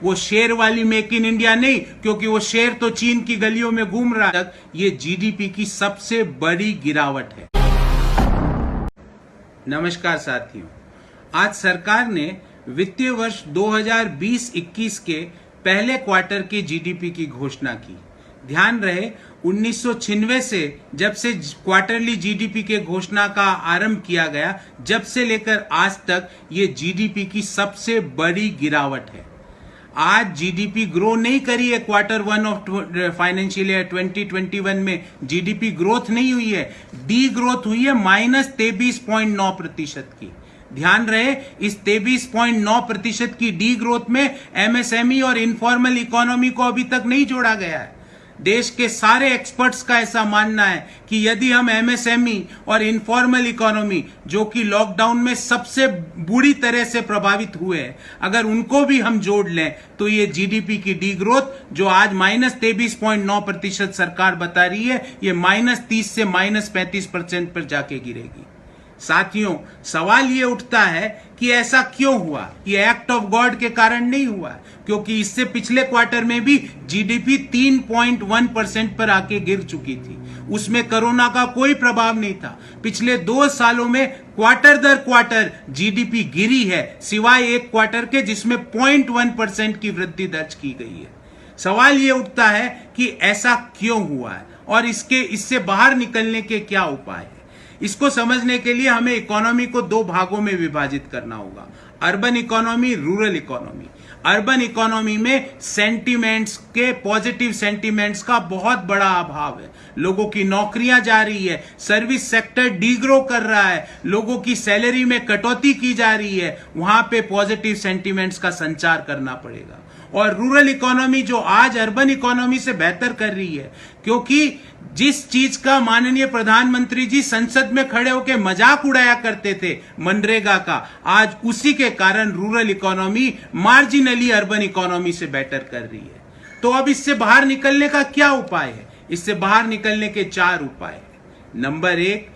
वो शेर वाली मेक इन इंडिया नहीं, क्योंकि वो शेर तो चीन की गलियों में घूम रहा है। ये जीडीपी की सबसे बड़ी गिरावट है। नमस्कार साथियों, आज सरकार ने वित्तीय वर्ष 2020-21 के पहले क्वार्टर की जीडीपी की घोषणा की। ध्यान रहे 1996 से जब से क्वार्टरली जीडीपी के घोषणा का आरंभ किया गया, जब से लेकर आज तक ये जीडीपी की सबसे बड़ी गिरावट है। आज जीडीपी ग्रो नहीं करी है। Quarter one of financial year 2021 में जीडीपी ग्रोथ नहीं हुई है, डी ग्रोथ हुई है -23.9% की। ध्यान रहे इस 23.9% की डी ग्रोथ में एमएसएमई और इनफॉर्मल इकोनॉमी को अभी तक नहीं जोड़ा गया है। देश के सारे एक्सपर्ट्स का ऐसा मानना है कि यदि हम एमएसएमई और इनफॉर्मल इकोनॉमी, जो कि लॉकडाउन में सबसे बुरी तरह से प्रभावित हुए हैं, अगर उनको भी हम जोड़ लें तो ये जीडीपी की डी ग्रोथ जो आज -23.9% सरकार बता रही है, ये -30 से -35% पर जाके गिरेगी। साथियों, सवाल ये उठता है कि ऐसा क्यों हुआ? ये एक्ट ऑफ गॉड के कारण नहीं हुआ, क्योंकि इससे पिछले क्वार्टर में भी जीडीपी 3.1% पर आके गिर चुकी थी। उसमें कोरोना का कोई प्रभाव नहीं था। पिछले 2 सालों में क्वार्टर दर क्वार्टर जीडीपी गिरी है, सिवाय एक क्वार्टर के जिसमें 0.1% की वृद्धि दर्ज की गई है। सवाल ये उठता है कि ऐसा क्यों हुआ है और इससे बाहर निकलने के क्या उपाय है। इसको समझने के लिए हमें इकोनॉमी को 2 भागों में विभाजित करना होगा, urban economy, rural economy. Urban economy में सेंटीमेंट्स के, पॉजिटिव सेंटीमेंट्स का बहुत बड़ा अभाव है। लोगों की नौकरियां जा रही है, सर्विस सेक्टर डीग्रो कर रहा है, लोगों की सैलरी में कटौती की जा रही है। वहां पे पॉजिटिव सेंटीमेंट्स का संचार करना पड़ेगा। और रूरल इकोनॉमी जो आज अर्बन इकोनॉमी से बेहतर कर रही है, क्योंकि जिस चीज का माननीय प्रधानमंत्री जी संसद में खड़े होकर मजाक उड़ाया करते थे, मनरेगा का, आज उसी के कारण rural economy marginally urban economy से बेटर कर रही है। तो अब इससे बाहर निकलने का क्या उपाय है? इससे बाहर निकलने के 4 उपाय हैं। नंबर 1,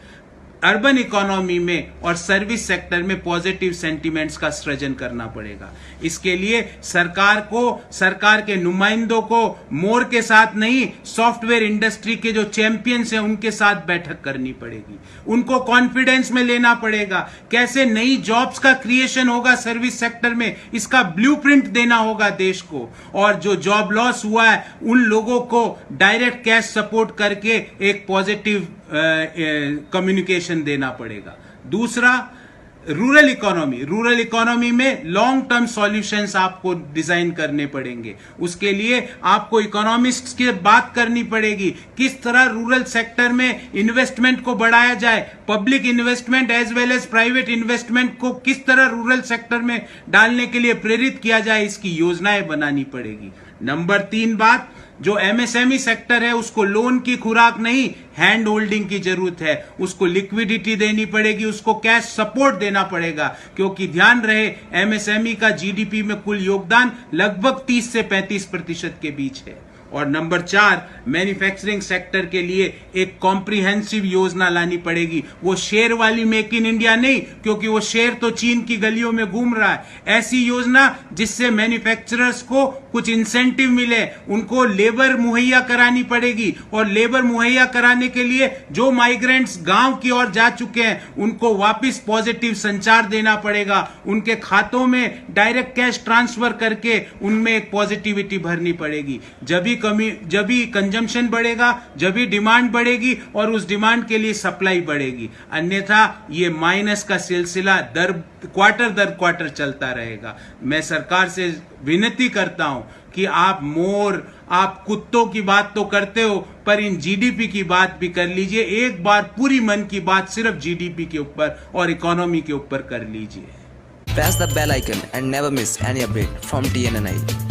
अर्बन इकोनॉमी में और सर्विस सेक्टर में पॉजिटिव सेंटीमेंट्स का सृजन करना पड़ेगा। इसके लिए सरकार के नुमाइंदों को मोर के साथ नहीं, सॉफ्टवेयर इंडस्ट्री के जो चैंपियंस हैं उनके साथ बैठक करनी पड़ेगी। उनको कॉन्फिडेंस में लेना पड़ेगा। कैसे नई जॉब्स का क्रिएशन होगा सर्विस सेक्टर में, इसका ब्लूप्रिंट देना होगा देश को। और जो जॉब लॉस हुआ है उन लोगों को डायरेक्ट कैश सपोर्ट करके एक पॉजिटिव कम्युनिकेशन देना पड़ेगा। दूसरा, रूरल इकोनॉमी में लॉन्ग टर्म सॉल्यूशंस आपको डिजाइन करने पड़ेंगे। उसके लिए आपको इकोनॉमिस्ट्स की बात करनी पड़ेगी, किस तरह रूरल सेक्टर में इन्वेस्टमेंट को बढ़ाया जाए, public investment as well as private investment को किस तरह रूरल सेक्टर में डालने के लिए प्रेरित किया जाए, इसकी योजनाएं बनानी पड़ेगी। नंबर 3 बात, जो एमएसएमई सेक्टर है उसको लोन की खुराक नहीं, हैंड होल्डिंग की जरूरत है। उसको लिक्विडिटी देनी पड़ेगी, उसको कैश सपोर्ट देना पड़ेगा, क्योंकि ध्यान रहे एमएसएमई का जीडीपी में कुल योगदान लगभग 30 से 35% के बीच है। और नंबर 4, मैन्युफैक्चरिंग सेक्टर के लिए एक कॉम्प्रिहेंसिव योजना लानी पड़ेगी। वो शेर वाली मेक इन इंडिया नहीं, क्योंकि वो शेर तो चीन की गलियों में घूम रहा है। ऐसी योजना जिससे मैन्युफैक्चरर्स को कुछ इंसेंटिव मिले, उनको लेबर मुहैया करानी पड़ेगी। और लेबर मुहैया कराने के लिए जो माइग्रेंट्स गांव की ओर जा चुके हैं उनको वापस पॉजिटिव संचार देना पड़ेगा। उनके खातों में डायरेक्ट कैश ट्रांसफर करके उनमें एक पॉजिटिविटी भरनी पड़ेगी। जब भी कंजम्पशन बढ़ेगा, जब भी डिमांड बढ़ेगी और उस डिमांड के लिए सप्लाई बढ़ेगी। अन्यथा ये माइनस का सिलसिला क्वार्टर दर क्वार्टर चलता रहेगा। मैं सरकार से विनती करता हूं कि आप कुत्तों की बात तो करते हो, पर इन जीडीपी की बात भी कर लीजिए। एक बार पूरी मन की बात सिर्फ जीडीपी के ऊपर और इकोनॉमी के ऊपर कर लीजिए। Press the bell icon and never miss any update from TNNI.